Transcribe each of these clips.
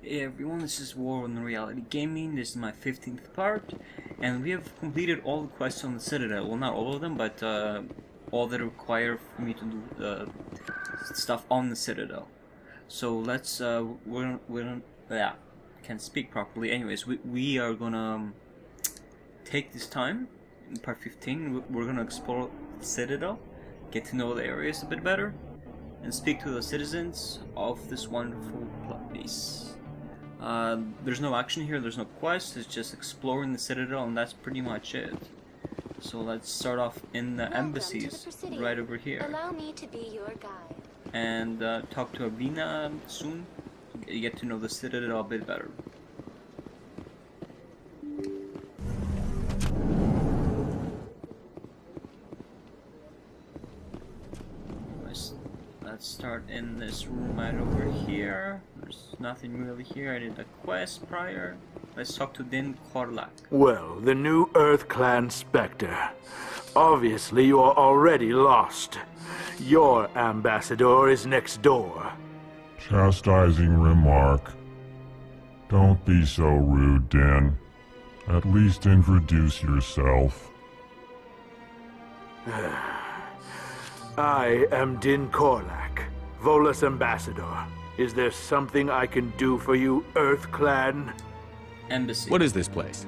Hey everyone, this is W.O.R on Reality Gaming. This is my 15th part, and we have completed all the quests on the Citadel. Well, not all of them, but all that require for me to do stuff on the Citadel. So let's, can't speak properly. Anyways, we are gonna take this time, in part 15, we're gonna explore the Citadel, get to know the areas a bit better, and speak to the citizens of this wonderful place. There's no action here, there's no quest, it's just exploring the Citadel, and that's pretty much it. So let's start off in the embassies, right over here. Allow me to be your guide. And talk to Avina soon, you get to know the Citadel a bit better. Let's start in this room right over here. There's nothing really here. I did a quest prior. Let's talk to Din Korlak. Well, the new Earth Clan Spectre. Obviously, you are already lost. Your ambassador is next door. Chastising remark. Don't be so rude, Din. At least introduce yourself. I am Din Korlak, Volus Ambassador. Is there something I can do for you, Earth Clan? Embassy. What is this place?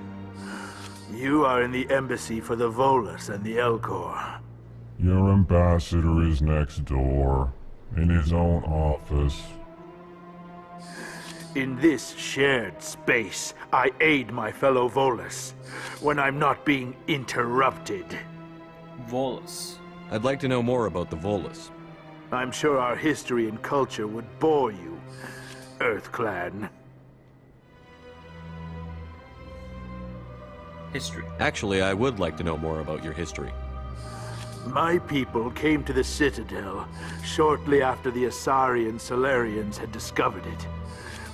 You are in the embassy for the Volus and the Elcor. Your ambassador is next door, in his own office. In this shared space, I aid my fellow Volus when I'm not being interrupted. Volus. I'd like to know more about the Volus. I'm sure our history and culture would bore you, Earth Clan. History. Actually, I would like to know more about your history. My people came to the Citadel shortly after the Asari and Solarians had discovered it.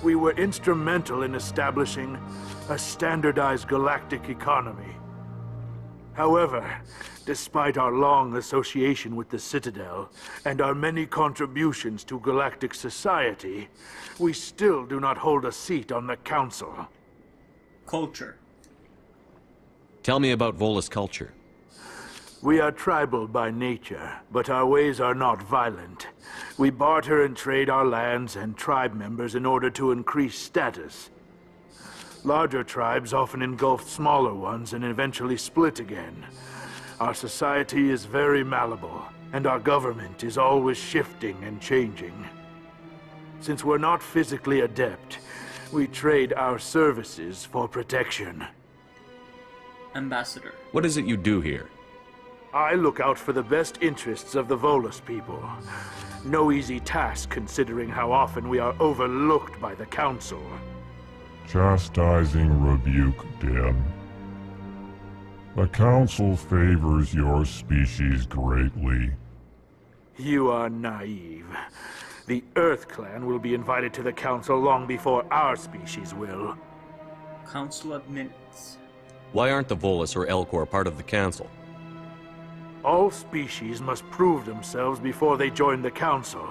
We were instrumental in establishing a standardized galactic economy. However, despite our long association with the Citadel and our many contributions to galactic society, we still do not hold a seat on the Council. Culture. Tell me about Volus culture. We are tribal by nature, but our ways are not violent. We barter and trade our lands and tribe members in order to increase status. Larger tribes often engulf smaller ones and eventually split again. Our society is very malleable, and our government is always shifting and changing. Since we're not physically adept, we trade our services for protection. Ambassador. What is it you do here? I look out for the best interests of the Volus people. No easy task considering how often we are overlooked by the Council. Chastising rebuke, Din. The Council favors your species greatly. You are naive. The Earth Clan will be invited to the Council long before our species will. Council admits. Why aren't the Volus or Elcor part of the Council? All species must prove themselves before they join the Council.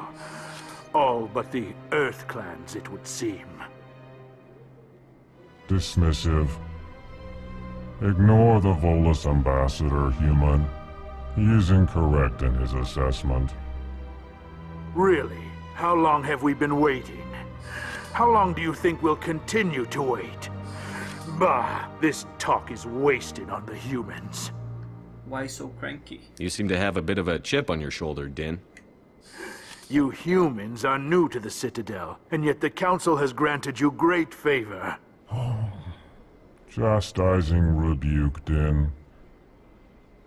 All but the Earth Clans, it would seem. Dismissive. Ignore the Volus ambassador, human. He is incorrect in his assessment. Really? How long have we been waiting? How long do you think we'll continue to wait? Bah, this talk is wasted on the humans. Why so cranky? You seem to have a bit of a chip on your shoulder, Din. You humans are new to the Citadel, and yet the Council has granted you great favor. Chastising rebuke, Din.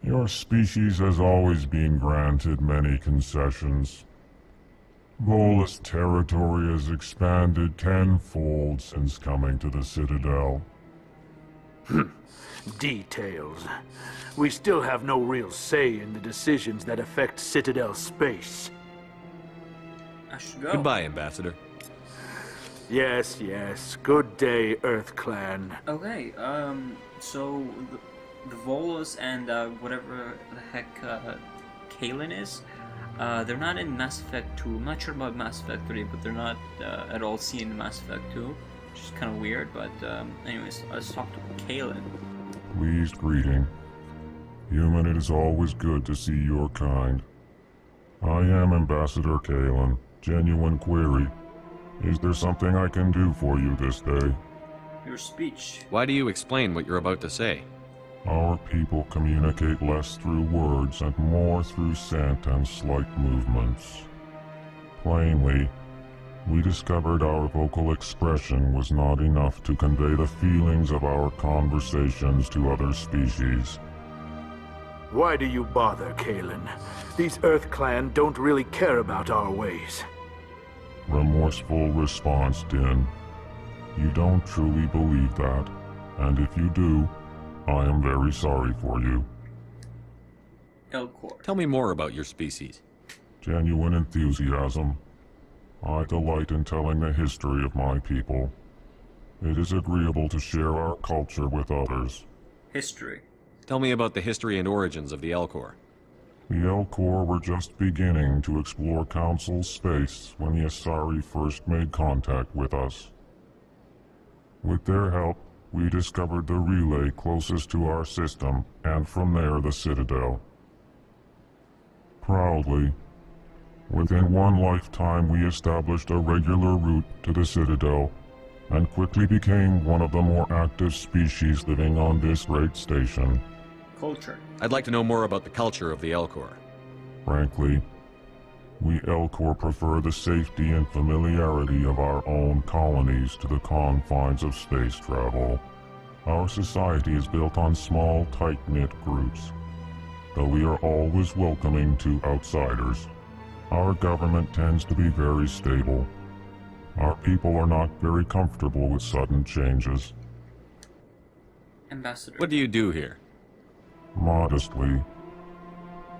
Your species has always been granted many concessions. Volus territory has expanded tenfold since coming to the Citadel. Details. We still have no real say in the decisions that affect Citadel space. I should go. Goodbye, Ambassador. Yes, yes. Good day, Earth Clan. Okay, so the Volus and whatever the heck Kalen is, they're not in Mass Effect 2. I'm not sure about Mass Effect 3, but they're not at all seen in Mass Effect 2. which is kind of weird, but anyways, let's talk to Kalen. Pleased greeting. Human, it is always good to see your kind. I am Ambassador Kalen. Genuine query. Is there something I can do for you this day? Your speech. Why do you explain what you're about to say? Our people communicate less through words and more through scent and slight movements. Plainly, we discovered our vocal expression was not enough to convey the feelings of our conversations to other species. Why do you bother, Kalen? These Earth Clan don't really care about our ways. Remorseful response, Din. You don't truly believe that, and if you do, I am very sorry for you. L.O.R. Tell me more about your species. Genuine enthusiasm. I delight in telling the history of my people. It is agreeable to share our culture with others. History. Tell me about the history and origins of the W.O.R. The W.O.R were just beginning to explore Council space when the Asari first made contact with us. With their help, we discovered the relay closest to our system, and from there the Citadel. Proudly, within one lifetime we established a regular route to the Citadel, and quickly became one of the more active species living on this great station. Culture. I'd like to know more about the culture of the W.O.R. Frankly, we W.O.R prefer the safety and familiarity of our own colonies to the confines of space travel. Our society is built on small, tight-knit groups, though we are always welcoming to outsiders. Our government tends to be very stable. Our people are not very comfortable with sudden changes. Ambassador. What do you do here? Modestly,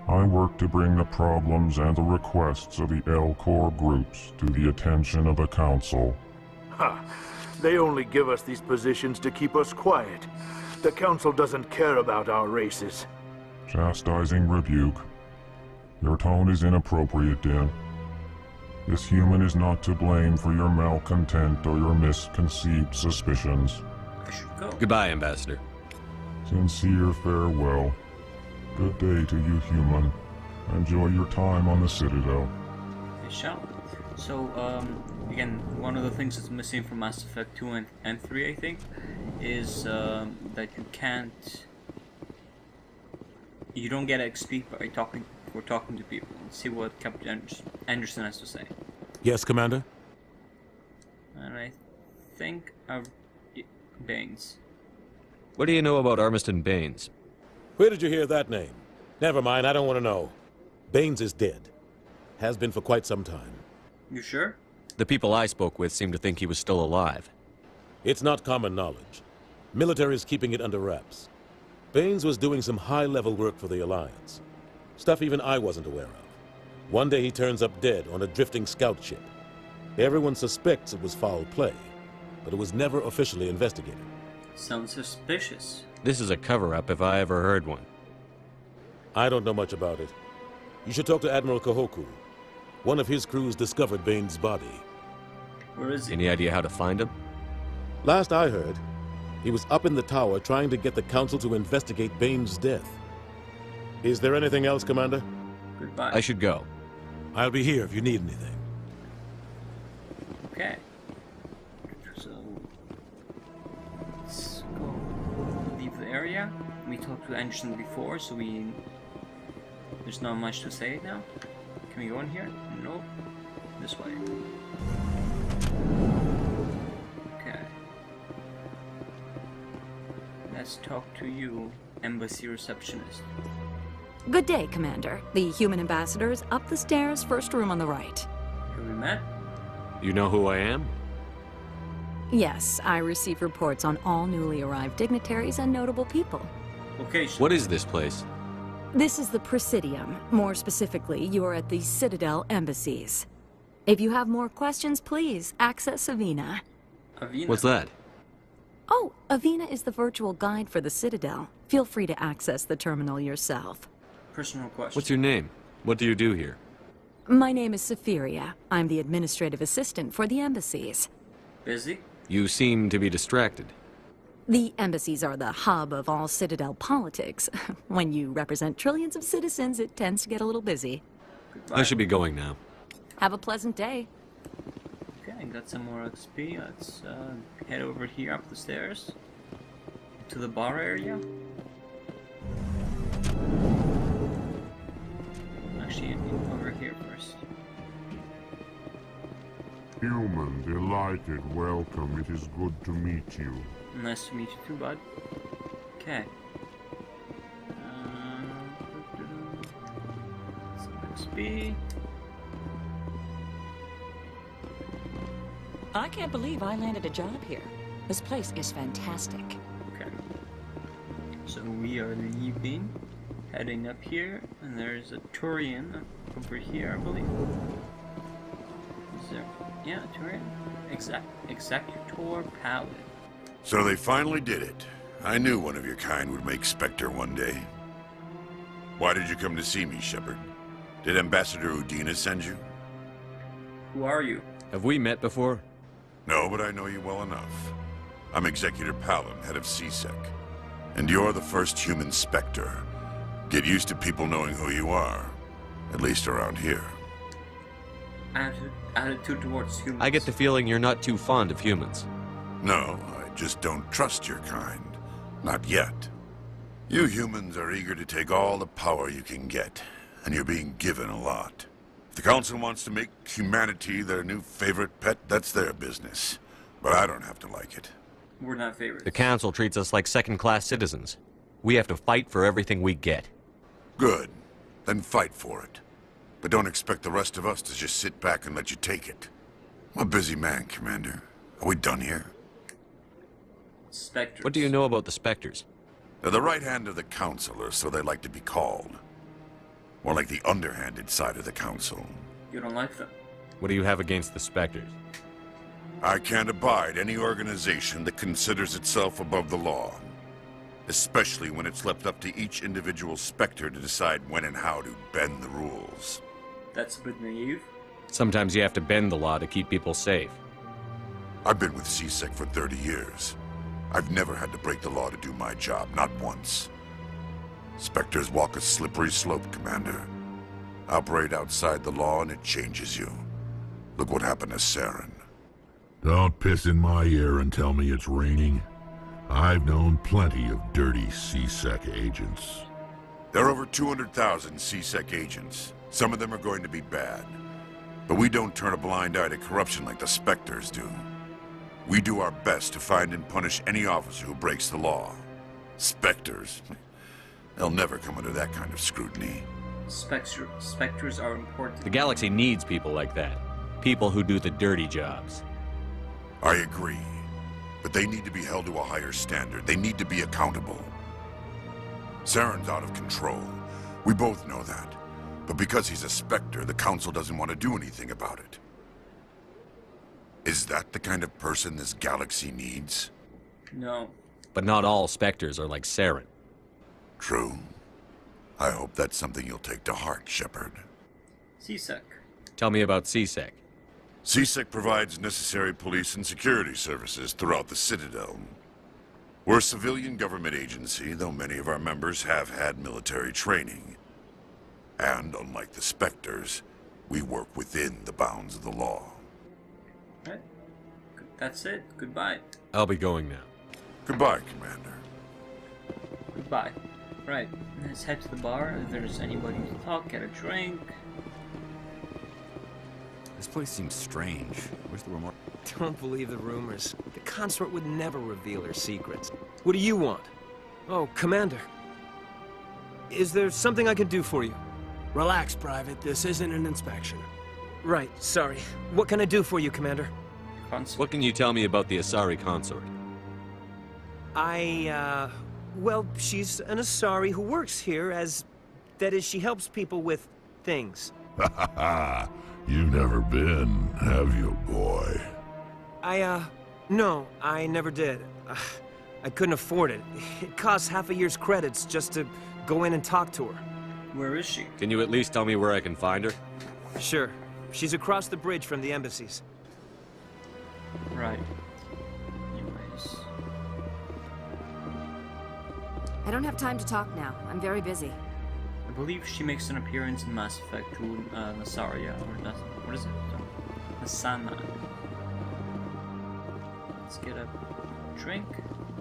I work to bring the problems and the requests of the W.O.R groups to the attention of the Council. Ha! They only give us these positions to keep us quiet. The Council doesn't care about our races. Chastising rebuke. Your tone is inappropriate, Din. This human is not to blame for your malcontent or your misconceived suspicions. I should go. Goodbye, Ambassador. Sincere farewell. Good day to you, human. Enjoy your time on the Citadel. I shall. So, again, one of the things that's missing from Mass Effect 2 and 3, I think, is that you don't get XP by talking to people. Let's see what Captain Anderson has to say. Yes, Commander? And I think Baines. What do you know about Armiston Baines? Where did you hear that name? Never mind, I don't want to know. Baines is dead. Has been for quite some time. You sure? The people I spoke with seemed to think he was still alive. It's not common knowledge. Military is keeping it under wraps. Baines was doing some high-level work for the Alliance. Stuff even I wasn't aware of. One day he turns up dead on a drifting scout ship. Everyone suspects it was foul play, but it was never officially investigated. Sounds suspicious. This is a cover-up if I ever heard one. I don't know much about it. You should talk to Admiral Kahoku. One of his crews discovered Baines' body. Where is he? Any idea how to find him? Last I heard, he was up in the tower trying to get the Council to investigate Baines' death. Is there anything else, Commander? Goodbye. I should go. I'll be here if you need anything. Okay. So let's go leave the area. We talked to Anderson before, so there's not much to say now. Can we go in here? Nope. This way. Okay. Let's talk to you, Embassy Receptionist. Good day, Commander. The human ambassador is up the stairs, first room on the right. Have we met? You know who I am? Yes, I receive reports on all newly arrived dignitaries and notable people. Location. What is this place? This is the Presidium. More specifically, you are at the Citadel embassies. If you have more questions, please access Avina. Avina. What's that? Oh, Avina is the virtual guide for the Citadel. Feel free to access the terminal yourself. Personal question. What's your name? What do you do here? My name is Safiria. I'm the administrative assistant for the embassies. Busy? You seem to be distracted. The embassies are the hub of all Citadel politics. When you represent trillions of citizens, it tends to get a little busy. I should be going now. Have a pleasant day. Okay, I got some more XP. Let's head over here up the stairs to the bar area. Actually, over here first. Human, delighted, welcome. It is good to meet you. Nice to meet you too, bud. Okay. Some XP. I can't believe I landed a job here. This place is fantastic. Okay. So we are leaving, heading up here, and there's a Turian over here, I believe. Is there? Yeah, Turian. Executor Palette. So they finally did it. I knew one of your kind would make Spectre one day. Why did you come to see me, Shepard? Did Ambassador Udina send you? Who are you? Have we met before? No, but I know you well enough. I'm Executor Palin, head of CSEC. And you're the first human Spectre. Get used to people knowing who you are. At least around here. Attitude towards humans. I get the feeling you're not too fond of humans. No, I just don't trust your kind. Not yet. You humans are eager to take all the power you can get, and you're being given a lot. If the Council wants to make humanity their new favorite pet, that's their business. But I don't have to like it. We're not favorites. The Council treats us like second-class citizens. We have to fight for everything we get. Good. Then fight for it. But don't expect the rest of us to just sit back and let you take it. I'm a busy man, Commander. Are we done here? Spectres. What do you know about the Spectres? They're the right hand of the Council, or so they like to be called. More like the underhanded side of the Council. You don't like them? What do you have against the Spectres? I can't abide any organization that considers itself above the law. Especially when it's left up to each individual Spectre to decide when and how to bend the rules. That's a bit naive. Sometimes you have to bend the law to keep people safe. I've been with CSEC for 30 years. I've never had to break the law to do my job, not once. Spectres walk a slippery slope, Commander. Operate outside the law and it changes you. Look what happened to Saren. Don't piss in my ear and tell me it's raining. I've known plenty of dirty CSEC agents. There are over 200,000 CSEC agents. Some of them are going to be bad. But we don't turn a blind eye to corruption like the Spectres do. We do our best to find and punish any officer who breaks the law. Spectres? They'll never come under that kind of scrutiny. Spectres are important. The galaxy needs people like that. People who do the dirty jobs. I agree. But they need to be held to a higher standard. They need to be accountable. Saren's out of control. We both know that. But because he's a Spectre, the Council doesn't want to do anything about it. Is that the kind of person this galaxy needs? No. But not all Spectres are like Saren. True. I hope that's something you'll take to heart, Shepard. CSEC. Tell me about CSEC. CSEC provides necessary police and security services throughout the Citadel. We're a civilian government agency, though many of our members have had military training. And unlike the Spectres, we work within the bounds of the law. Right. That's it. Goodbye. I'll be going now. Goodbye, Commander. Goodbye. Right. Let's head to the bar. If there's anybody to talk, get a drink. This place seems strange. Where's the remote? Don't believe the rumors. The consort would never reveal her secrets. What do you want? Oh, Commander. Is there something I can do for you? Relax, Private. This isn't an inspection. Right, sorry. What can I do for you, Commander? What can you tell me about the Asari consort? Well, she's an Asari who works here that is, she helps people with things. Ha ha ha! You've never been, have you, boy? No, I never did. I couldn't afford it. It costs half a year's credits just to go in and talk to her. Where is she? Can you at least tell me where I can find her? Sure. She's across the bridge from the embassies. Right. I don't have time to talk now. I'm very busy. I believe she makes an appearance in Mass Effect 2, Nasaria, or what is it? Nasana. Let's get a drink.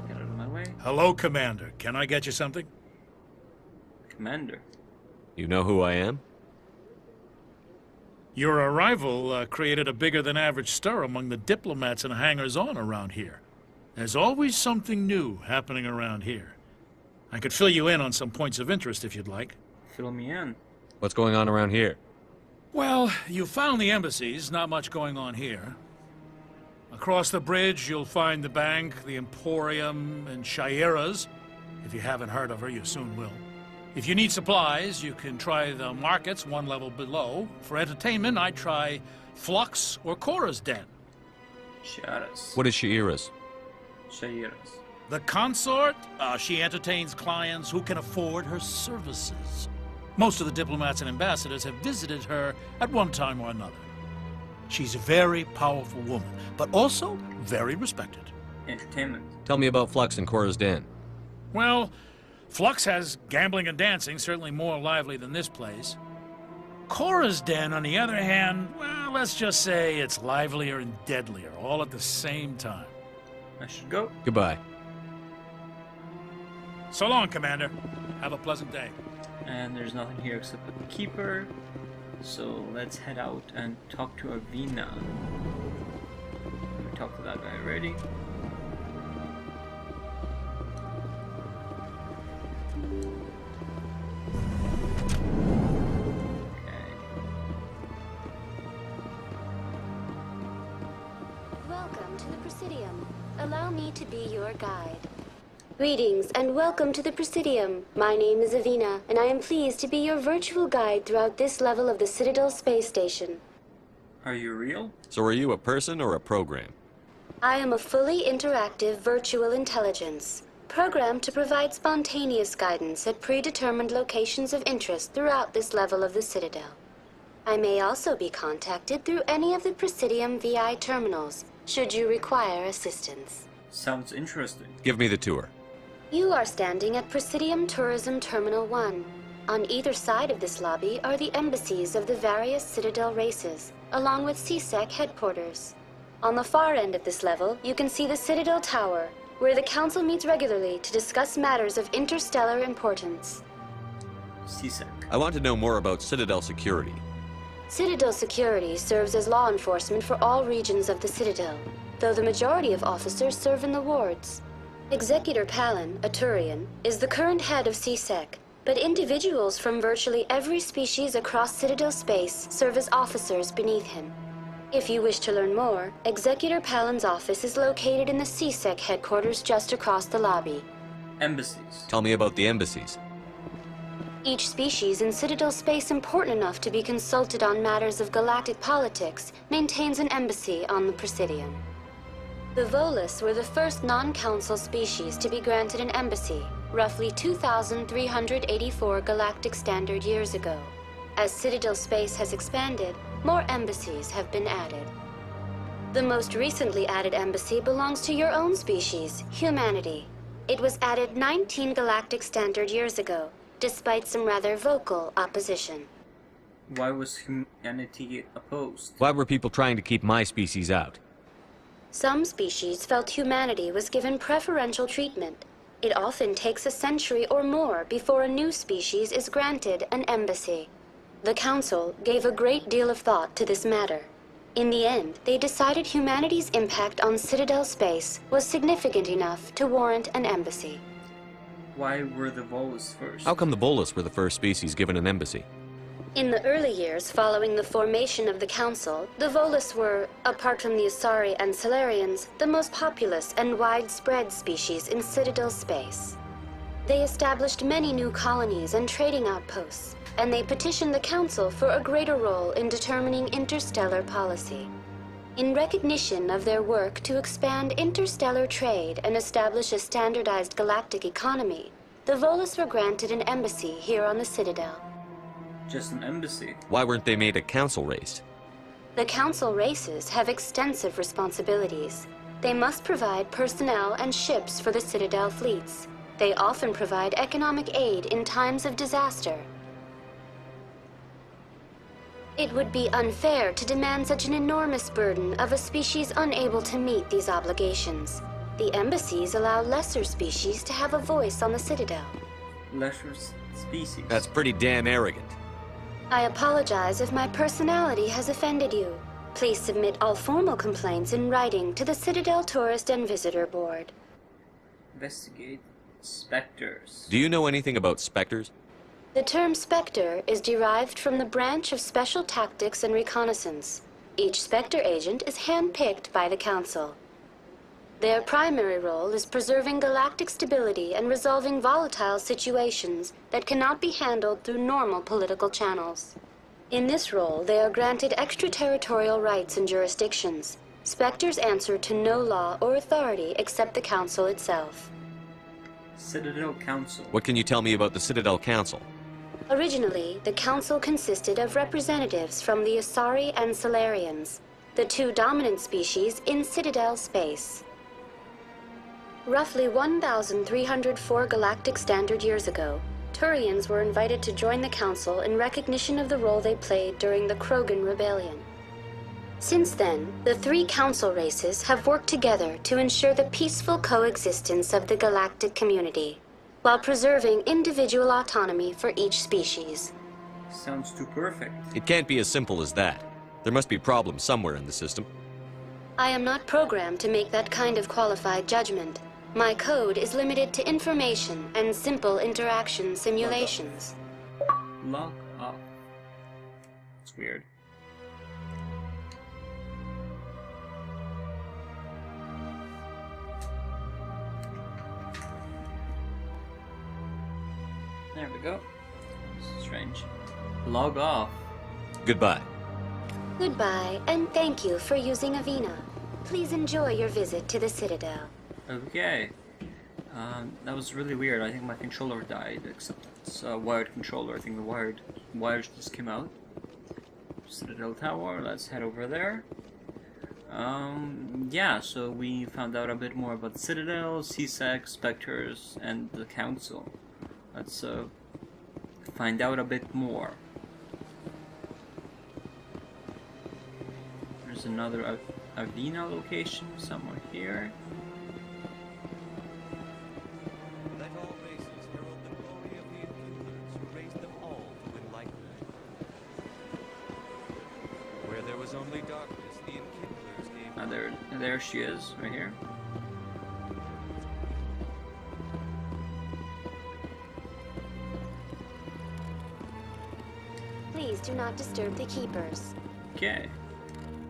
Get out of my way. Hello, Commander. Can I get you something? Commander. You know who I am? Your arrival created a bigger-than-average stir among the diplomats and hangers-on around here. There's always something new happening around here. I could fill you in on some points of interest if you'd like. Fill me in. What's going on around here? Well, you found the embassies, not much going on here. Across the bridge, you'll find the bank, the Emporium, and Shaira's. If you haven't heard of her, you soon will. If you need supplies, you can try the markets one level below. For entertainment, I'd try Flux or Cora's Den. Shaira's. What is Shaira's? Shaira's. The consort, she entertains clients who can afford her services. Most of the diplomats and ambassadors have visited her at one time or another. She's a very powerful woman, but also very respected. Entertainment. Tell me about Flux and Cora's Den. Well, Flux has gambling and dancing, certainly more lively than this place. Cora's Den, on the other hand, well, let's just say it's livelier and deadlier, all at the same time. I should go. Goodbye. So long, Commander. Have a pleasant day. And there's nothing here except the Keeper. So let's head out and talk to Avina. Talk to that guy already. Welcome to the Presidium. Allow me to be your guide. Greetings and welcome to the Presidium. My name is Avina, and I am pleased to be your virtual guide throughout this level of the Citadel space station. Are you real? So are you a person or a program? I am a fully interactive virtual intelligence, programmed to provide spontaneous guidance at predetermined locations of interest throughout this level of the Citadel. I may also be contacted through any of the Presidium VI terminals, should you require assistance. Sounds interesting. Give me the tour. You are standing at Presidium Tourism Terminal 1. On either side of this lobby are the embassies of the various Citadel races, along with CSEC headquarters. On the far end of this level, you can see the Citadel Tower, where the Council meets regularly to discuss matters of interstellar importance. CSEC. I want to know more about Citadel security. Citadel security serves as law enforcement for all regions of the Citadel, though the majority of officers serve in the wards. Executor Palin, a Turian, is the current head of CSEC, but individuals from virtually every species across Citadel space serve as officers beneath him. If you wish to learn more, Executor Palin's office is located in the CSEC headquarters just across the lobby. Embassies. Tell me about the embassies. Each species in Citadel space important enough to be consulted on matters of galactic politics maintains an embassy on the Presidium. The Volus were the first non-council species to be granted an embassy, roughly 2,384 galactic standard years ago. As Citadel space has expanded, more embassies have been added. The most recently added embassy belongs to your own species, humanity. It was added 19 galactic standard years ago, despite some rather vocal opposition. Why was humanity opposed? Why were people trying to keep my species out? Some species felt humanity was given preferential treatment. It often takes a century or more before a new species is granted an embassy. The Council gave a great deal of thought to this matter. In the end, they decided humanity's impact on Citadel space was significant enough to warrant an embassy. Why were the Volus first? How come the Volus were the first species given an embassy? In the early years following the formation of the Council, the Volus were, apart from the Asari and Solarians, the most populous and widespread species in Citadel space. They established many new colonies and trading outposts, and they petitioned the Council for a greater role in determining interstellar policy. In recognition of their work to expand interstellar trade and establish a standardized galactic economy, the Volus were granted an embassy here on the Citadel. Just an embassy. Why weren't they made a council race? The Council races have extensive responsibilities. They must provide personnel and ships for the Citadel fleets. They often provide economic aid in times of disaster. It would be unfair to demand such an enormous burden of a species unable to meet these obligations. The embassies allow lesser species to have a voice on the Citadel. Lesser species? That's pretty damn arrogant. I apologize if my personality has offended you. Please submit all formal complaints in writing to the Citadel Tourist and Visitor Board. Investigate specters. Do you know anything about specters? The term Spectre is derived from the branch of Special Tactics and Reconnaissance. Each Spectre agent is handpicked by the Council. Their primary role is preserving galactic stability and resolving volatile situations that cannot be handled through normal political channels. In this role, they are granted extraterritorial rights and jurisdictions. Spectres answer to no law or authority except the Council itself. Citadel Council. What can you tell me about the Citadel Council? Originally, the Council consisted of representatives from the Asari and Solarians, the two dominant species in Citadel space. Roughly 1,304 galactic standard years ago, Turians were invited to join the Council in recognition of the role they played during the Krogan Rebellion. Since then, the three Council races have worked together to ensure the peaceful coexistence of the galactic community, while preserving individual autonomy for each species. Sounds too perfect. It can't be as simple as that. There must be problems somewhere in the system. I am not programmed to make that kind of qualified judgment. My code is limited to information and simple interaction simulations. Log off. It's weird. There we go. This is strange. Log off. Goodbye. Goodbye, and thank you for using Avina. Please enjoy your visit to the Citadel. Okay. That was really weird. I think my controller died, except it's a wired controller. I think the wires just came out. Citadel Tower, let's head over there. Yeah, so we found out a bit more about Citadel, CSEC, Spectres, and the Council. Let's find out a bit more. There's another Avina location somewhere here. Let all races herald the glory of the Enkindlers who raised them all to enlightenment. Where there was only darkness, the Enkindlers gave... There she is, right here. Please do not disturb the Keepers. Okay.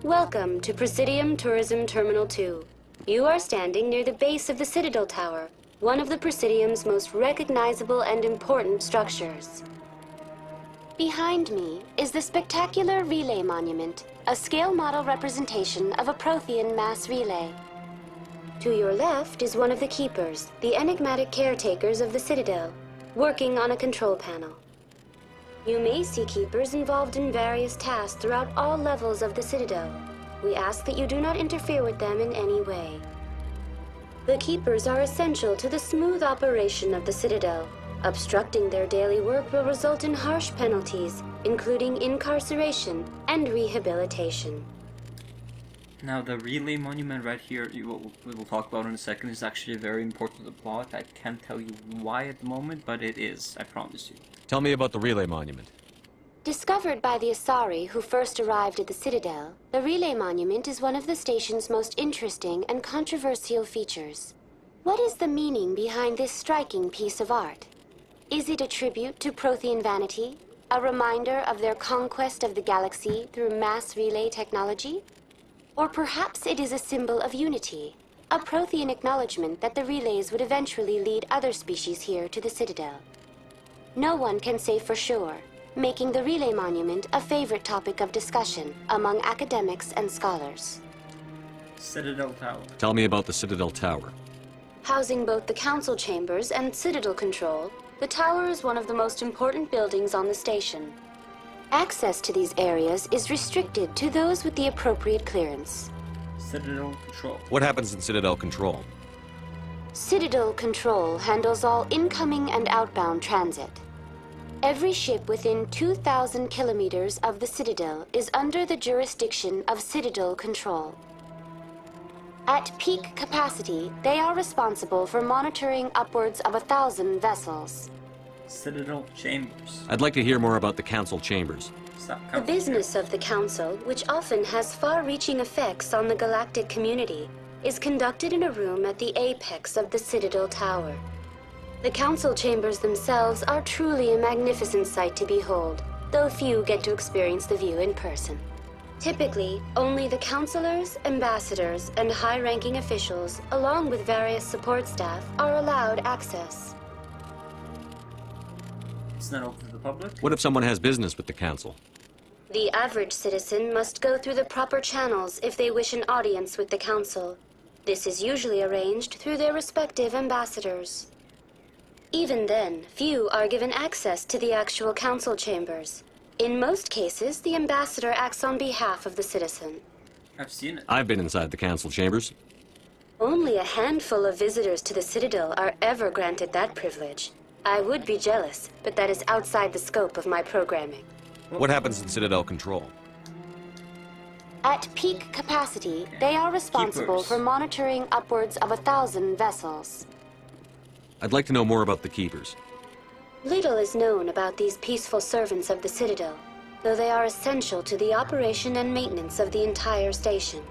Welcome to Presidium Tourism Terminal 2. You are standing near the base of the Citadel Tower, one of the Presidium's most recognizable and important structures. Behind me is the spectacular Relay Monument, a scale model representation of a Prothean mass relay. To your left is one of the Keepers, the enigmatic caretakers of the Citadel, working on a control panel. You may see Keepers involved in various tasks throughout all levels of the Citadel. We ask that you do not interfere with them in any way. The Keepers are essential to the smooth operation of the Citadel. Obstructing their daily work will result in harsh penalties, including incarceration and rehabilitation. Now the relay monument right here, we will talk about in a second, is actually very important to the plot. I can't tell you why at the moment, but it is, I promise you. Tell me about the relay monument. Discovered by the Asari who first arrived at the Citadel, the Relay Monument is one of the station's most interesting and controversial features. What is the meaning behind this striking piece of art? Is it a tribute to Prothean vanity? A reminder of their conquest of the galaxy through mass relay technology? Or perhaps it is a symbol of unity, a Prothean acknowledgement that the relays would eventually lead other species here to the Citadel. No one can say for sure, making the Relay Monument a favorite topic of discussion among academics and scholars. Citadel Tower. Tell me about the Citadel Tower. Housing both the Council chambers and Citadel control, the tower is one of the most important buildings on the station. Access to these areas is restricted to those with the appropriate clearance. Citadel Control. What happens in Citadel Control? Citadel Control handles all incoming and outbound transit. Every ship within 2,000 kilometers of the Citadel is under the jurisdiction of Citadel Control. At peak capacity, they are responsible for monitoring upwards of 1,000 vessels. Citadel Chambers. I'd like to hear more about the Council Chambers. The business of the Council, which often has far-reaching effects on the galactic community, is conducted in a room at the apex of the Citadel Tower. The Council Chambers themselves are truly a magnificent sight to behold, though few get to experience the view in person. Typically, only the councilors, ambassadors, and high-ranking officials, along with various support staff, are allowed access. It's not open to the public? What if someone has business with the Council? The average citizen must go through the proper channels if they wish an audience with the Council. This is usually arranged through their respective ambassadors. Even then, few are given access to the actual Council Chambers. In most cases, the ambassador acts on behalf of the citizen. I've seen it. I've been inside the Council Chambers. Only a handful of visitors to the Citadel are ever granted that privilege. I would be jealous, but that is outside the scope of my programming. What happens in Citadel Control? At peak capacity, they are responsible for monitoring upwards of 1,000 vessels. I'd like to know more about the Keepers. Little is known about these peaceful servants of the Citadel, though they are essential to the operation and maintenance of the entire station.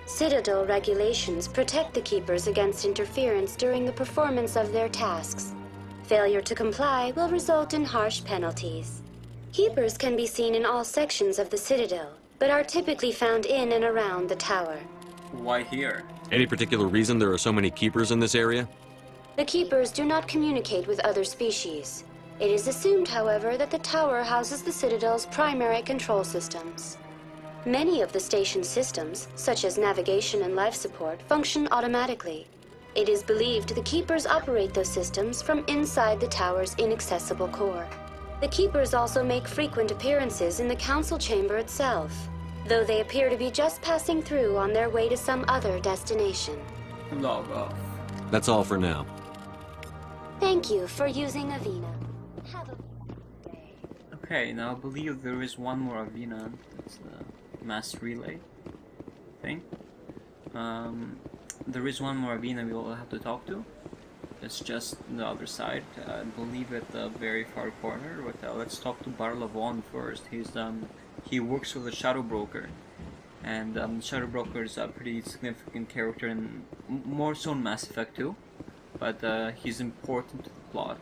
Citadel regulations protect the Keepers against interference during the performance of their tasks. Failure to comply will result in harsh penalties. Keepers can be seen in all sections of the Citadel, but are typically found in and around the tower. Why here? Any particular reason there are so many Keepers in this area? The Keepers do not communicate with other species. It is assumed, however, that the tower houses the Citadel's primary control systems. Many of the station's systems, such as navigation and life support, function automatically. It is believed the Keepers operate those systems from inside the tower's inaccessible core. The Keepers also make frequent appearances in the Council Chamber itself, though they appear to be just passing through on their way to some other destination. Log off. That's all for now. Thank you for using Avina. Have a day. Okay, now I believe there is one more Avina. It's the mass relay thing. There is one more Avina we will have to talk to. It's just the other side. I believe at the very far corner. But let's talk to W.O.R first. He works with the Shadow Broker, and Shadow Broker is a pretty significant character, and more so in Mass Effect 2. But he's important to the plot.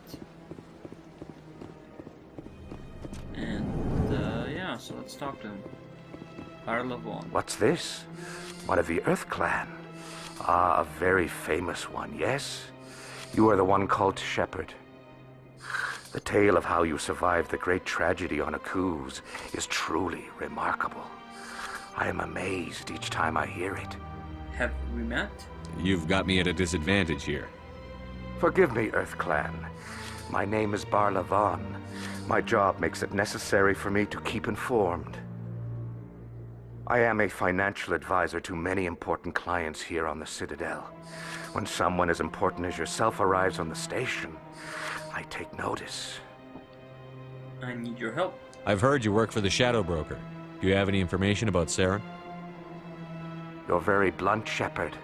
And yeah, so let's talk to him. W.O.R. What's this? One of the Earth Clan. Ah, a very famous one, yes? You are the one called Shepard. The tale of how you survived the great tragedy on Akuz is truly remarkable. I am amazed each time I hear it. Have we met? You've got me at a disadvantage here. Forgive me, Earth Clan. My name is W.O.R. My job makes it necessary for me to keep informed. I am a financial advisor to many important clients here on the Citadel. When someone as important as yourself arrives on the station, I take notice. I need your help. I've heard you work for the Shadow Broker. Do you have any information about Sarah? You're very blunt, Shepard,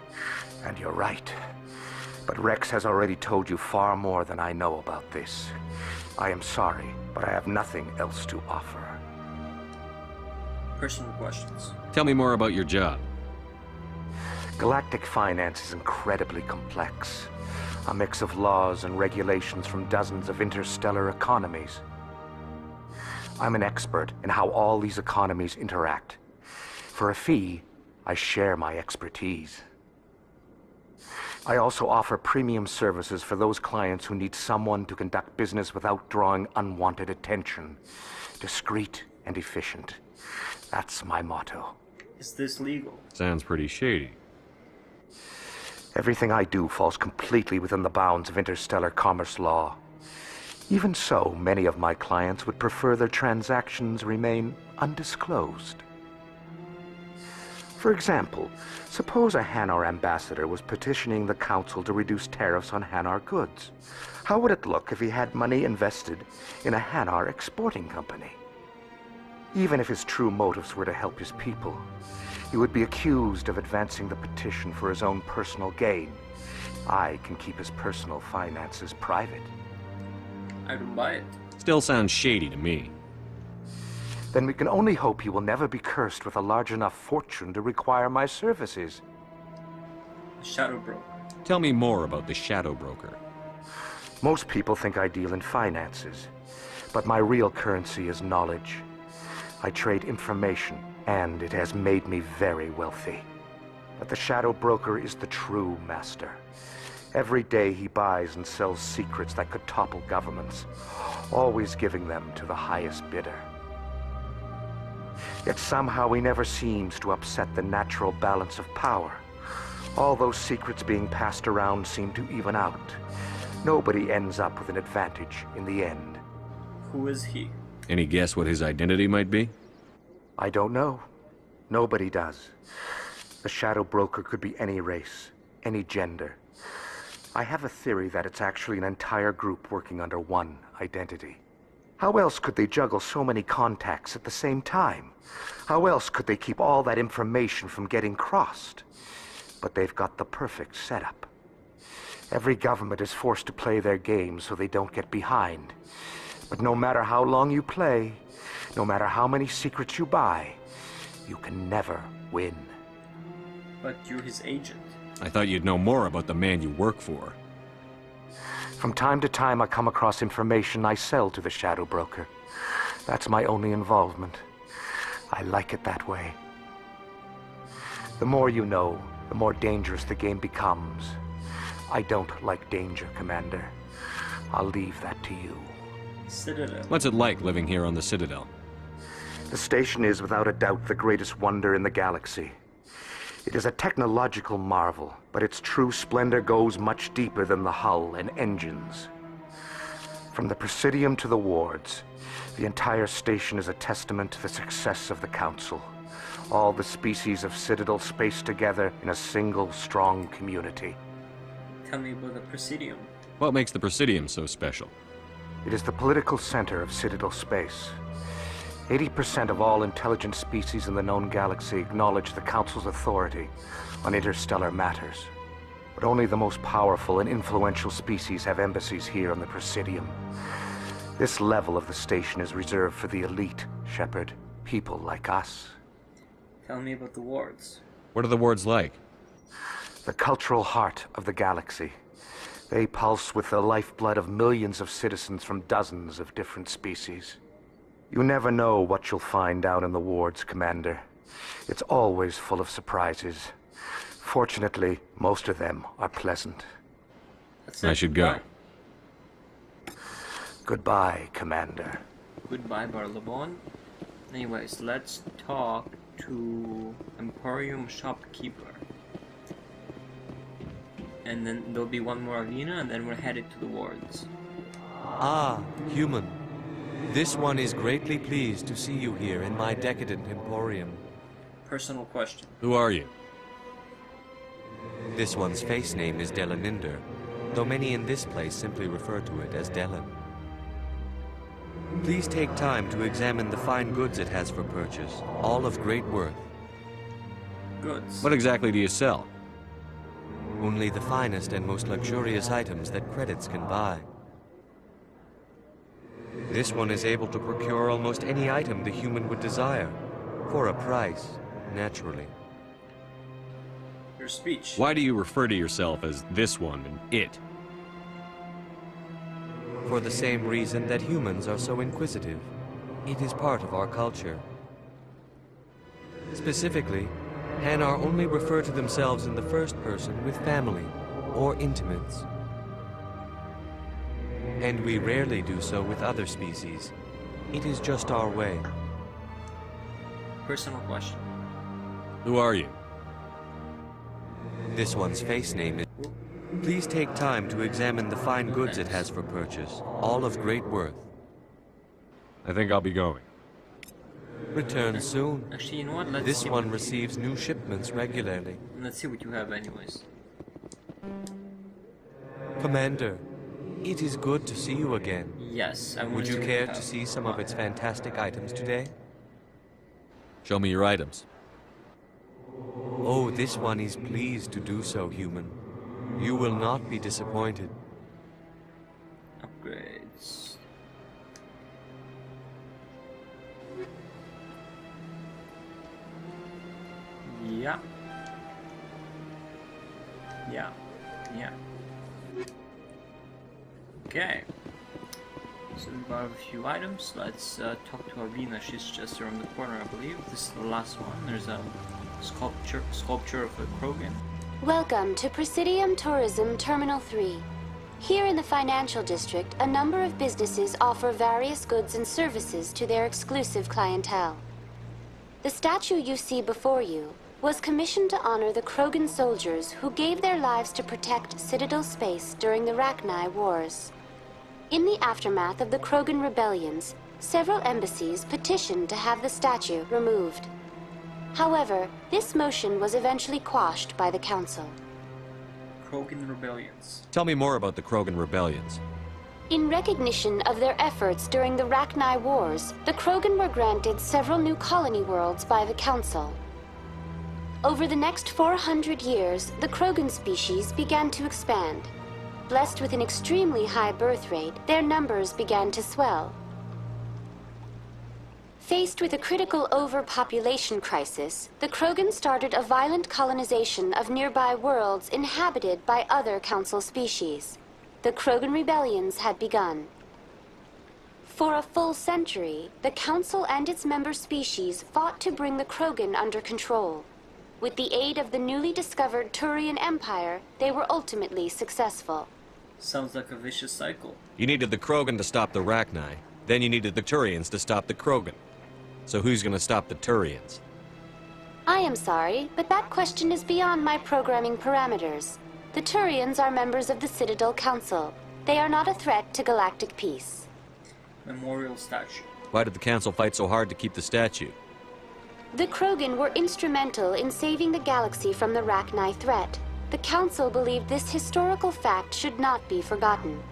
and you're right. But Rex has already told you far more than I know about this. I am sorry, but I have nothing else to offer. Personal questions. Tell me more about your job. Galactic finance is incredibly complex. A mix of laws and regulations from dozens of interstellar economies. I'm an expert in how all these economies interact. For a fee, I share my expertise. I also offer premium services for those clients who need someone to conduct business without drawing unwanted attention. Discreet and efficient. That's my motto. Is this legal? Sounds pretty shady. Everything I do falls completely within the bounds of interstellar commerce law. Even so, many of my clients would prefer their transactions remain undisclosed. For example, suppose a Hanar ambassador was petitioning the council to reduce tariffs on Hanar goods. How would it look if he had money invested in a Hanar exporting company? Even if his true motives were to help his people, he would be accused of advancing the petition for his own personal gain. I can keep his personal finances private. I don't buy it. Still sounds shady to me. Then we can only hope he will never be cursed with a large enough fortune to require my services. Shadow Broker. Tell me more about the Shadow Broker. Most people think I deal in finances, but my real currency is knowledge. I trade information, and it has made me very wealthy. But the Shadow Broker is the true master. Every day he buys and sells secrets that could topple governments, always giving them to the highest bidder. Yet somehow he never seems to upset the natural balance of power. All those secrets being passed around seem to even out. Nobody ends up with an advantage in the end. Who is he? Any guess what his identity might be? I don't know. Nobody does. The Shadow Broker could be any race, any gender. I have a theory that it's actually an entire group working under one identity. How else could they juggle so many contacts at the same time? How else could they keep all that information from getting crossed? But they've got the perfect setup. Every government is forced to play their game so they don't get behind. But no matter how long you play, no matter how many secrets you buy, you can never win. But you're his agent. I thought you'd know more about the man you work for. From time to time I come across information I sell to the Shadow Broker. That's my only involvement. I like it that way. The more you know, the more dangerous the game becomes. I don't like danger, Commander. I'll leave that to you. Citadel. What's it like living here on the Citadel? The station is without a doubt the greatest wonder in the galaxy. It is a technological marvel, but its true splendor goes much deeper than the hull and engines. From the Presidium to the wards, the entire station is a testament to the success of the Council. All the species of Citadel spaced together in a single, strong community. Tell me about the Presidium. What makes the Presidium so special? It is the political center of Citadel space. 80% of all intelligent species in the known galaxy acknowledge the Council's authority on interstellar matters. But only the most powerful and influential species have embassies here on the Presidium. This level of the station is reserved for the elite, Shepard. People like us. Tell me about the wards. What are the wards like? The cultural heart of the galaxy. They pulse with the lifeblood of millions of citizens from dozens of different species. You never know what you'll find down in the wards, Commander. It's always full of surprises. Fortunately, most of them are pleasant. I should go. Goodbye, Commander. Goodbye, Barlabon. Anyways, let's talk to Emporium Shopkeeper. And then there'll be one more arena, and then we're headed to the wards. Ah, human. This one is greatly pleased to see you here in my decadent emporium. Personal question. Who are you? This one's face name is Delaninder, though many in this place simply refer to it as Delan. Please take time to examine the fine goods it has for purchase, all of great worth. Goods. What exactly do you sell? Only the finest and most luxurious items that credits can buy. This one is able to procure almost any item the human would desire, for a price, naturally. Your speech. Why do you refer to yourself as this one and it? For the same reason that humans are so inquisitive. It is part of our culture. Specifically, Hanar only refer to themselves in the first person with family or intimates. And we rarely do so with other species. It is just our way. Personal question. Who are you? This one's face name is... Please take time to examine the fine goods it has for purchase, all of great worth. I think I'll be going. Return soon. Actually, you know what? Let's This see one what receives new shipments regularly. Let's see what you have anyways. Commander, it is good to see you again. Yes, I want Would to you see what care you to have. see some of its fantastic items today? Show me your items. Oh, this one is pleased to do so, human. You will not be disappointed. Upgrades. Yeah. Yeah. Yeah. Okay. So we got a few items. Let's talk to Avina. She's just around the corner, I believe. This is the last one. There's a sculpture of a Krogan. Welcome to Presidium Tourism Terminal 3. Here in the financial district, a number of businesses offer various goods and services to their exclusive clientele. The statue you see before you was commissioned to honor the Krogan soldiers who gave their lives to protect Citadel space during the Rachni Wars. In the aftermath of the Krogan rebellions, several embassies petitioned to have the statue removed. However, this motion was eventually quashed by the Council. Krogan rebellions. Tell me more about the Krogan rebellions. In recognition of their efforts during the Rachni Wars, the Krogan were granted several new colony worlds by the Council. Over the next 400 years, the Krogan species began to expand. Blessed with an extremely high birth rate, their numbers began to swell. Faced with a critical overpopulation crisis, the Krogan started a violent colonization of nearby worlds inhabited by other Council species. The Krogan rebellions had begun. For a full century, the Council and its member species fought to bring the Krogan under control. With the aid of the newly discovered Turian Empire, they were ultimately successful. Sounds like a vicious cycle. You needed the Krogan to stop the Rachni, then you needed the Turians to stop the Krogan. So who's gonna stop the Turians? I am sorry, but that question is beyond my programming parameters. The Turians are members of the Citadel Council. They are not a threat to galactic peace. Memorial statue. Why did the Council fight so hard to keep the statue? The Krogan were instrumental in saving the galaxy from the Rachni threat. The Council believed this historical fact should not be forgotten.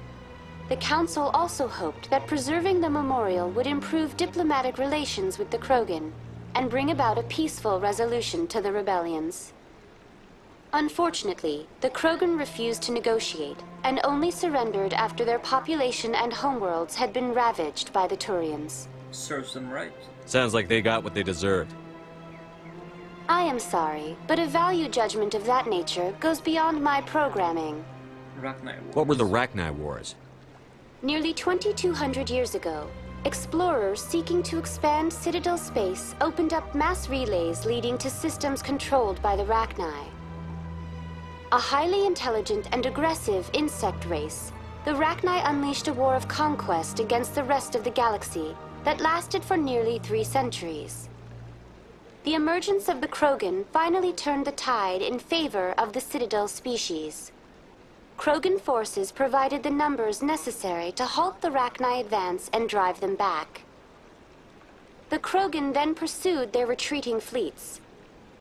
The Council also hoped that preserving the memorial would improve diplomatic relations with the Krogan and bring about a peaceful resolution to the rebellions. Unfortunately, the Krogan refused to negotiate and only surrendered after their population and homeworlds had been ravaged by the Turians. Serves them right. Sounds like they got what they deserved. I am sorry, but a value judgment of that nature goes beyond my programming. Rachni Wars. What were the Rachni Wars? Nearly 2,200 years ago, explorers seeking to expand Citadel space opened up mass relays leading to systems controlled by the Rachni. A highly intelligent and aggressive insect race, the Rachni unleashed a war of conquest against the rest of the galaxy that lasted for nearly 3 centuries. The emergence of the Krogan finally turned the tide in favor of the Citadel species. Krogan forces provided the numbers necessary to halt the Rachni advance and drive them back. The Krogan then pursued their retreating fleets.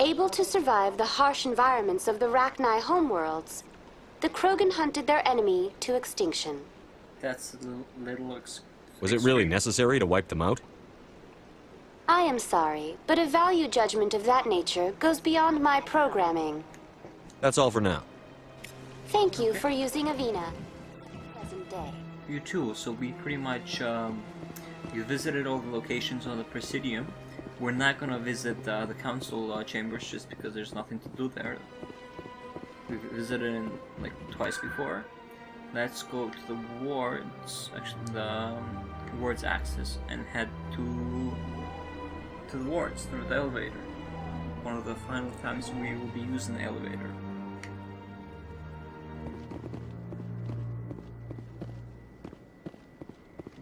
Able to survive the harsh environments of the Rachni homeworlds, the Krogan hunted their enemy to extinction. That's a little Was it really necessary to wipe them out? I am sorry, but a value judgment of that nature goes beyond my programming. That's all for now. Thank you for using Avina. Present day. You too, so we pretty much, you visited all the locations on the Presidium. We're not gonna visit the Council chambers just because there's nothing to do there. We've visited in, like, twice before. Let's go to the wards, actually the wards access, and head to the wards through the elevator. One of the final times we will be using the elevator.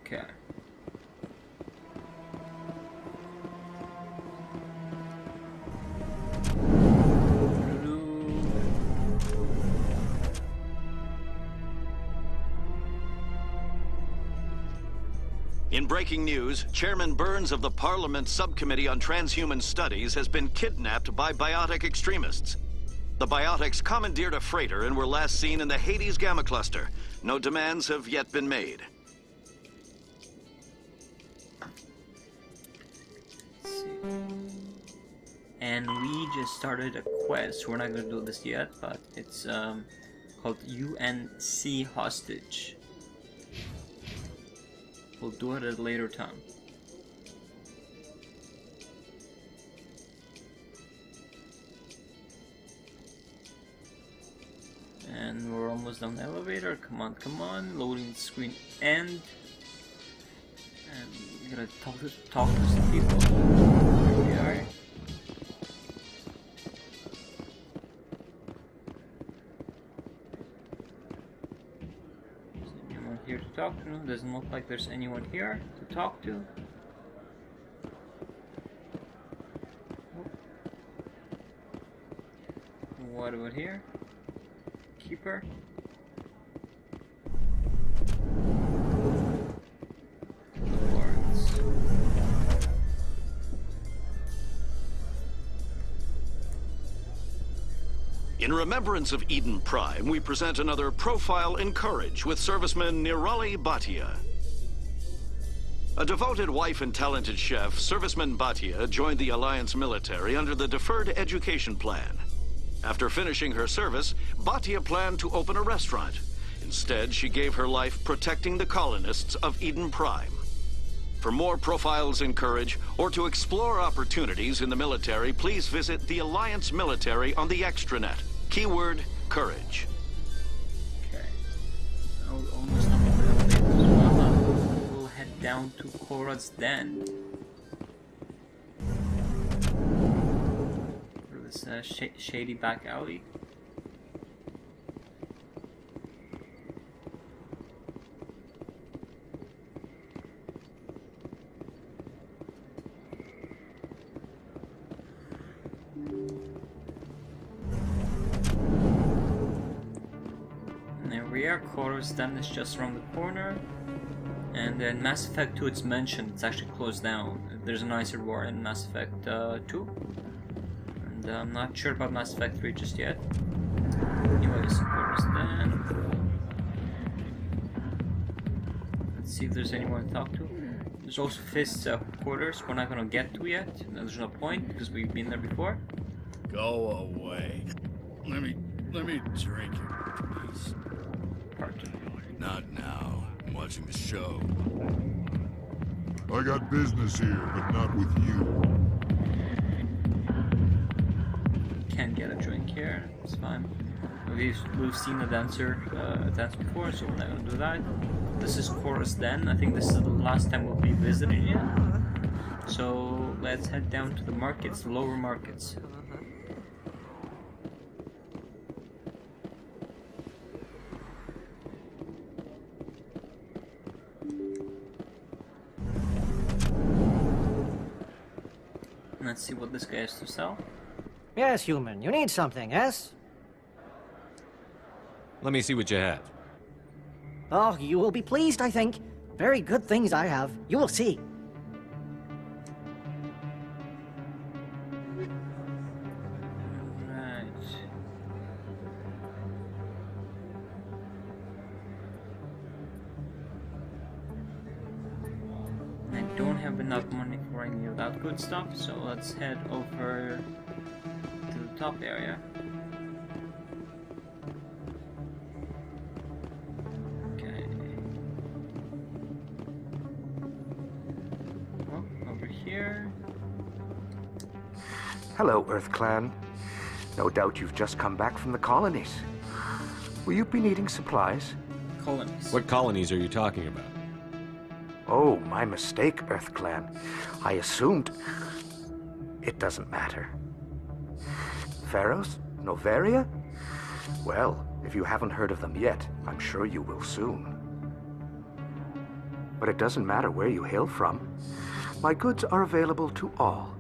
Okay. In breaking news, Chairman Burns of the Parliament Subcommittee on Transhuman Studies has been kidnapped by biotic extremists. The biotics commandeered a freighter and were last seen in the Hades Gamma Cluster. No demands have yet been made. Let's see. And we just started a quest. We're not gonna do this yet, but it's called UNC Hostage. We'll do it at a later time. And we're almost down the elevator. Come on, come on. Loading the screen end. And we gotta talk to some people. Here we are. Is anyone here to talk to? Doesn't look like there's anyone here to talk to. What about here? Keeper. Lords. In remembrance of Eden Prime, we present another profile in courage with serviceman Nirali Bhatia. A devoted wife and talented chef, serviceman Bhatia joined the Alliance military under the Deferred Education Plan. After finishing her service, Bhatia planned to open a restaurant. Instead, she gave her life protecting the colonists of Eden Prime. For more profiles in courage, or to explore opportunities in the military, please visit the Alliance Military on the extranet. Keyword, courage. Okay. Almost done with the elevators. Well, we'll head down to Korra's Den. This shady back alley. And there we are. Korra's Den is just around the corner. And then Mass Effect 2, it's mentioned, it's actually closed down. There's a nicer war in Mass Effect 2. I'm not sure about Mass Effect 3 just yet. Anyways, Korra's Den. Let's see if there's anyone to talk to. There's also Fist's quarters we're not gonna get to yet. There's no point because we've been there before. Go away. Let me drink it, please. Pardon. Not now. I'm watching the show. I got business here, but not with you. Can't get a drink here. It's fine. We've seen a dancer dance before, so we're not gonna do that. This is Korra's Den. I think this is the last time we'll be visiting it. So let's head down to the markets, the lower markets. Let's see what this guy has to sell. Yes, human. You need something, yes? Let me see what you have. Oh, you will be pleased, I think. Very good things I have. You will see. Right. I don't have enough money for any of that good stuff, so let's head over to the top area. Okay. Oh, over here. Hello, Earth Clan. No doubt you've just come back from the colonies. Will you be needing supplies? Colonies. What colonies are you talking about? Oh, my mistake, Earth Clan. I assumed... It doesn't matter. Pharaohs? Noveria? Well, if you haven't heard of them yet, I'm sure you will soon. But it doesn't matter where you hail from. My goods are available to all.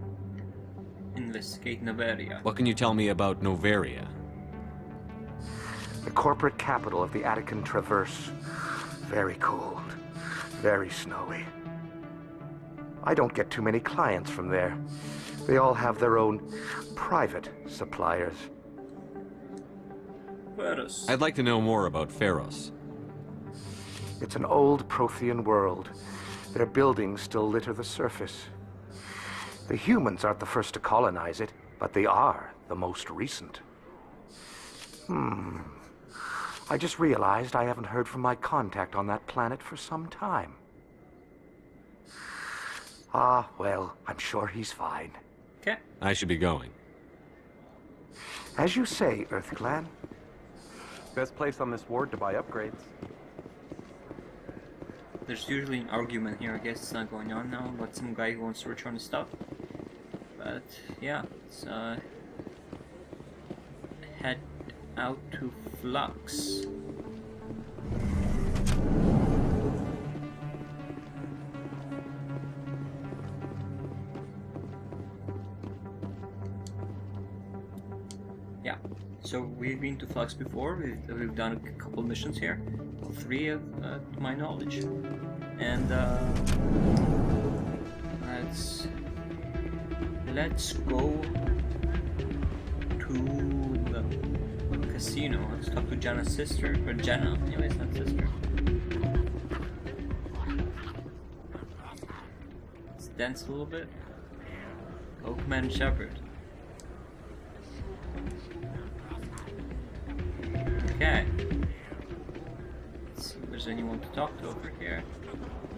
Investigate Noveria. What can you tell me about Noveria? The corporate capital of the Attican Traverse. Very cold. Very snowy. I don't get too many clients from there. They all have their own private suppliers. Pharos. I'd like to know more about Pharos. It's an old Prothean world. Their buildings still litter the surface. The humans aren't the first to colonize it, but they are the most recent. I just realized I haven't heard from my contact on that planet for some time. Ah, well, I'm sure he's fine. Okay. I should be going. As you say, Earth Clan. Best place on this ward to buy upgrades. There's usually an argument here. I guess it's not going on now, but some guy who wants to return the stuff. But yeah, let's head out to Flux. Yeah, so we've been to Flux before. We've done a couple missions here, 3 to my knowledge, and let's go to the casino. Let's talk to Jenna's sister, or Jenna, anyways, not sister. Let's dance a little bit. Go Commander Shepard. Okay. Let's see if there's anyone to talk to over here.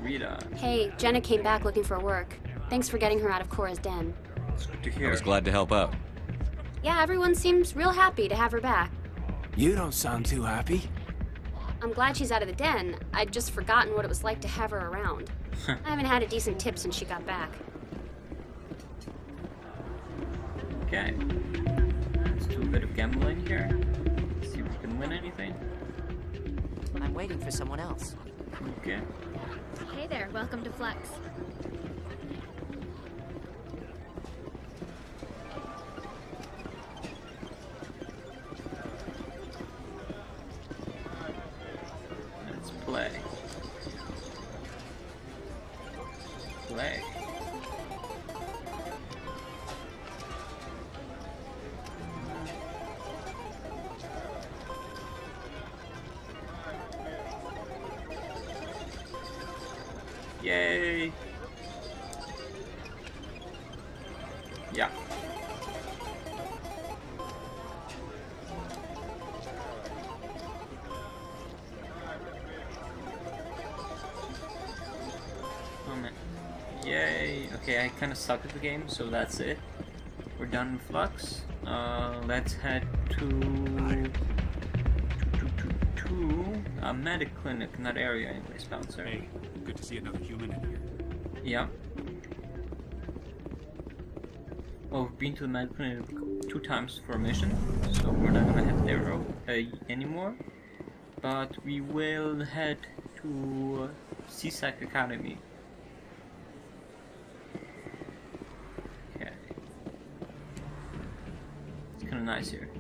Rita. Hey, Jenna came back looking for work. Thanks for getting her out of Cora's den. It's good to hear. I was glad to help out. Yeah, everyone seems real happy to have her back. You don't sound too happy. I'm glad she's out of the den. I'd just forgotten what it was like to have her around. I haven't had a decent tip since she got back. Okay. Let's do a bit of gambling here. See if we can win anything. I'm waiting for someone else. Okay. Hey there, welcome to Flux. Let's play. Play. Yay! Yeah. Oh man. Yay! Okay, I kind of suck at the game, so that's it. We're done with Flux. Let's head to a medic clinic in that area anyways, Bouncer. Hey, good to see another human in here. Yeah. Well, we've been to the medic clinic 2 times for a mission, so we're not gonna head there anymore. But we will head to CSEC Academy. Okay. It's kinda nice here.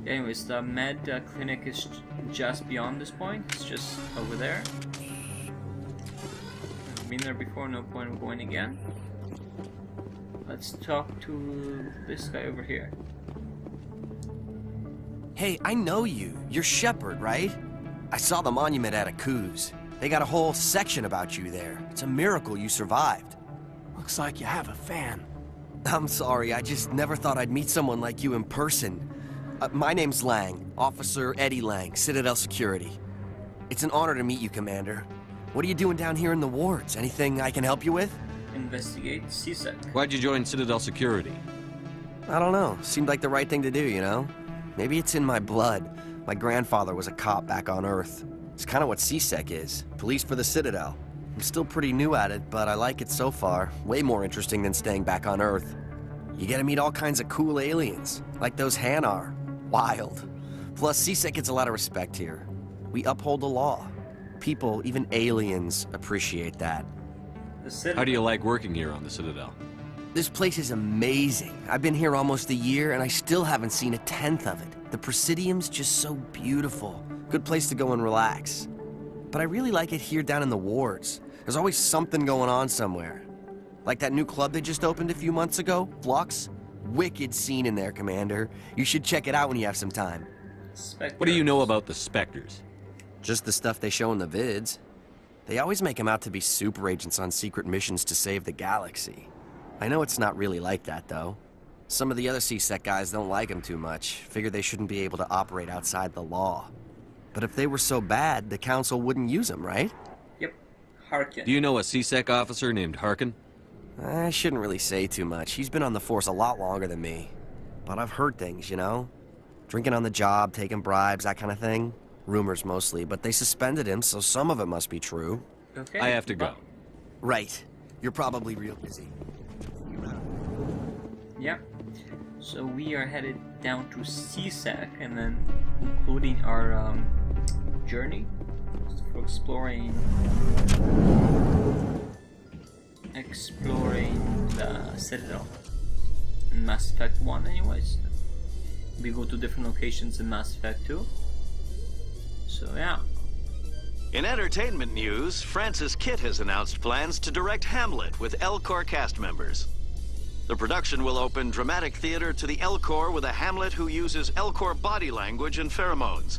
Anyways, the med clinic is just beyond this point. It's just over there. I've been there before, no point in going again. Let's talk to this guy over here. Hey, I know you. You're Shepard, right? I saw the monument at Aku's. They got a whole section about you there. It's a miracle you survived. Looks like you have a fan. I'm sorry, I just never thought I'd meet someone like you in person. My name's Lang, Officer Eddie Lang, Citadel Security. It's an honor to meet you, Commander. What are you doing down here in the wards? Anything I can help you with? Investigate CSEC. Why'd you join Citadel Security? I don't know. Seemed like the right thing to do, you know? Maybe it's in my blood. My grandfather was a cop back on Earth. It's kind of what CSEC is. Police for the Citadel. I'm still pretty new at it, but I like it so far. Way more interesting than staying back on Earth. You get to meet all kinds of cool aliens, like those Hanar. Wild. Plus, CSEC gets a lot of respect here. We uphold the law. People, even aliens, appreciate that. How do you like working here on the Citadel? This place is amazing. I've been here almost a year, and I still haven't seen a tenth of it. The Presidium's just so beautiful. Good place to go and relax. But I really like it here down in the wards. There's always something going on somewhere. Like that new club they just opened a few months ago, Flux. Wicked scene in there, Commander. You should check it out when you have some time. What do you know about the Spectres? Just the stuff they show in the vids. They always make them out to be super agents on secret missions to save the galaxy. I know it's not really like that, though. Some of the other C-Sec guys don't like them too much. Figure they shouldn't be able to operate outside the law. But if they were so bad, the Council wouldn't use them, right? Yep. Harkin. Do you know a C-Sec officer named Harkin? I shouldn't really say too much. He's been on the force a lot longer than me. But I've heard things, you know? Drinking on the job, taking bribes, that kind of thing. Rumors mostly, but they suspended him, so some of it must be true. Okay. I have to go. Right. You're probably real busy. Yep. So we are headed down to C-Sec and then concluding our journey for exploring the Citadel in Mass Effect 1 anyways. We go to different locations in Mass Effect 2. So yeah. In entertainment news, Francis Kitt has announced plans to direct Hamlet with L-Corps cast members. The production will open dramatic theater to the L-Corps with a Hamlet who uses L-Corps body language and pheromones.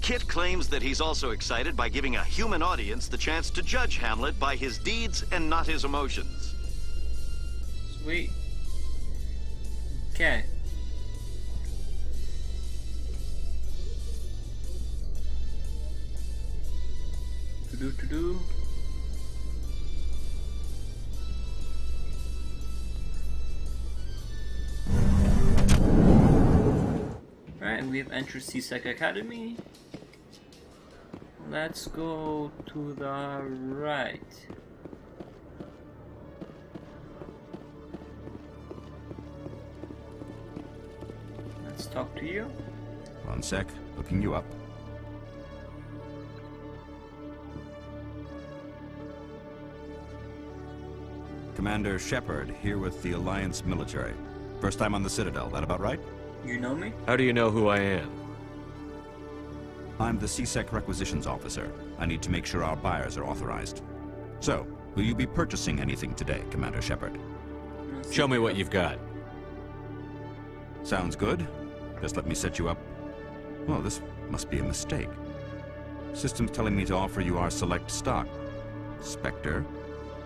Kitt claims that he's also excited by giving a human audience the chance to judge Hamlet by his deeds and not his emotions. Sweet. Okay. To-do. Alright, we have entered C-Sec Academy. Let's go to the right. Let's talk to you. One sec, looking you up. Commander Shepard, here with the Alliance military. First time on the Citadel, that about right? You know me? How do you know who I am? I'm the C-Sec Requisitions Officer. I need to make sure our buyers are authorized. So, will you be purchasing anything today, Commander Shepard? Show me what you've got. Sounds good. Just let me set you up. Oh, this must be a mistake. System's telling me to offer you our select stock. Spectre?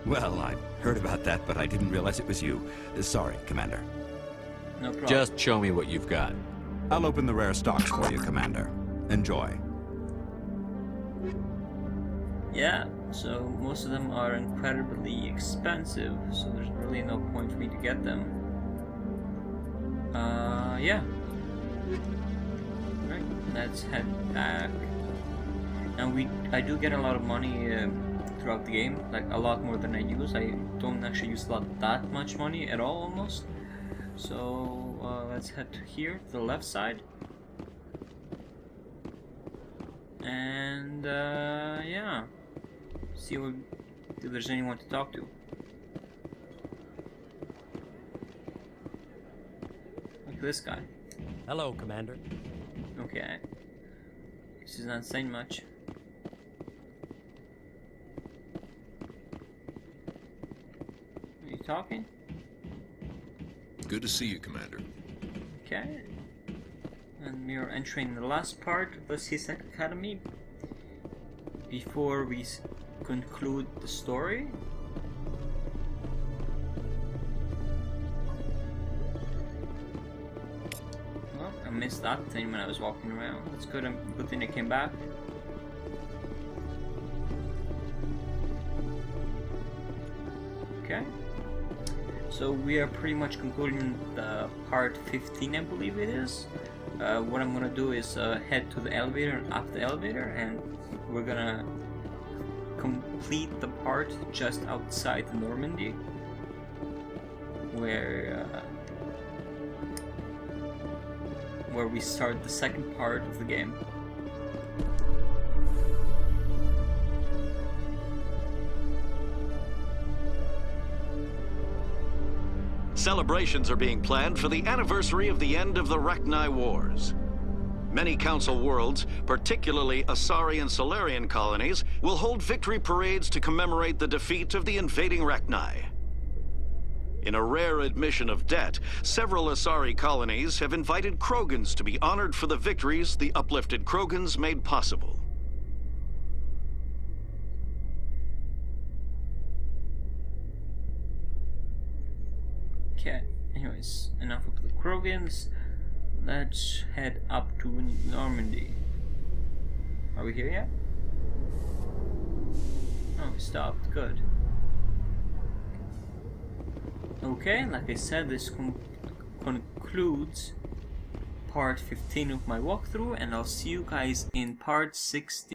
Well, I heard about that, but I didn't realize it was you. Sorry, Commander. No problem. Just show me what you've got. I'll open the rare stocks for you, Commander. Enjoy. Yeah, so most of them are incredibly expensive, so there's really no point for me to get them. Yeah. Right, let's head back. Now I do get a lot of money throughout the game, like a lot more than I use. I don't actually use that much money at all, almost. So let's head to here, to the left side. And yeah, see if there's anyone to talk to. Like this guy. Hello, Commander. Okay. This is not saying much. Are you talking? Good to see you, Commander. Okay. And we are entering the last part of the C-Sec Academy before we conclude the story. Well, I missed that thing when I was walking around. That's good. Good thing I came back. Okay. So we are pretty much concluding the part 15, I believe it is. What I'm gonna do is head to the elevator and up the elevator, and we're gonna complete the part just outside the Normandy, where we start the second part of the game. Celebrations are being planned for the anniversary of the end of the Rachni Wars. Many Council worlds, particularly Asari and Solarian colonies, will hold victory parades to commemorate the defeat of the invading Rachni. In a rare admission of debt, several Asari colonies have invited Krogans to be honored for the victories the uplifted Krogans made possible. Okay, anyways, enough of the Krogans. Let's head up to Normandy. Are we here yet? Oh, we stopped. Good. Okay, like I said, this concludes part 15 of my walkthrough, and I'll see you guys in part 16.